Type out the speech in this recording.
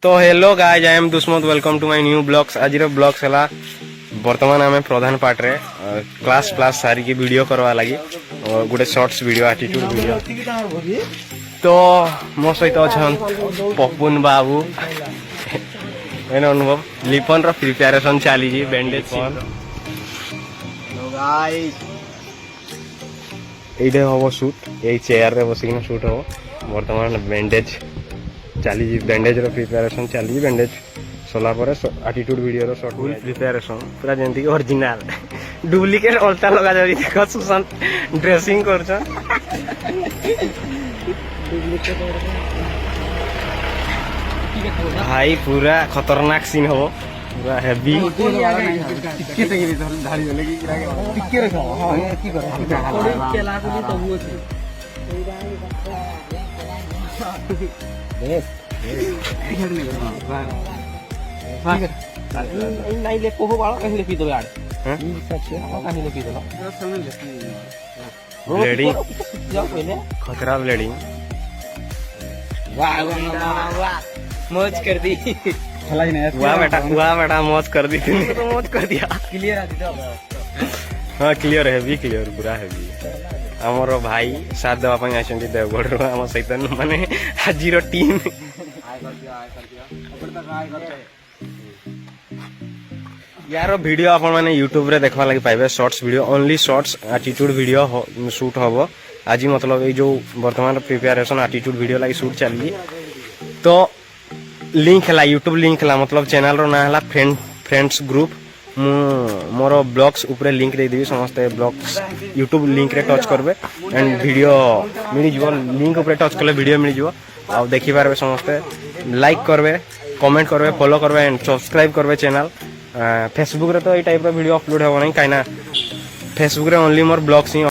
तो hello guys, I am Dushmat, welcome to my new blogs. आज blogs है बर्तमान आम प्रधान पार्ट रे क्लास प्लास सारी की वीडियो करवा लगी और गोटे शॉर्ट्स वीडियो एटीट्यूड वीडियो। तो मो सहित अच्छा पपुन बाबू एन अनुभव लिपन रो प्रिपेरेशन चली बैंडेज ये हम सुट ये चेयर रे बसिक सुट हम बर्तमान बैंडेज चली बैंडेज रो प्रिपेरेशन चली बैंडेज सोला पर एटीट्यूड वीडियो रो शॉर्ट फुल प्रिपेरेशन पूरा जेंती ओरिजिनल डुप्लीकेट अल्टा लगा जाई देखो सुशांत ड्रेसिंग करछ भाई पूरा खतरनाक सीन हो पूरा हेवी टिके तक धाड़ी वाले की टिके रखो हां की कर केला को तबु अछि नहीं ले पोहो बाळो कहीं ले पी दो यार हैं कहीं ले पी दो ब्लीडिंग जाओ पहले खतरा ब्लीडिंग वाह वाह मौज कर दी चला ही नहीं वाह बेटा मौज कर दी तूने तो मौज कर दिया क्लियर आ दीदा हां क्लियर है क्लियर पूरा है हमरो भाई साथ देवा ପାଇଁ आछंती देवगढ़ रो हम सहित माने हाजीरो टीम यार वीडियो आपण माने YouTube रे देखवा लागि पाइबे shorts video only shorts attitude video shoot होबो आज मतलब ये जो वर्तमान प्रिपरेशन एटीट्यूड वीडियो लागि शूट चली तो लिंक है YouTube लिंक है मतलब चैनल रो ना है फ्रेंड्स ग्रुप मोर ब्लॉग्स ऊपर लिंक दे देबी समस्त ब्लॉग्स YouTube लिंक रे टच करबे एंड वीडियो मिल जिवो लिंक ऊपर टच करले वीडियो मिल जिवो आ देखि पारबे समस्त लाइक करबे कमेंट करबे फॉलो करबे एंड सब्सक्राइब करबे चैनल फेसबुक रे तो ए टाइप रो वीडियो अपलोड होबो नहीं काइना फेसबुक रे ओनली मोर ब्लॉग्स ही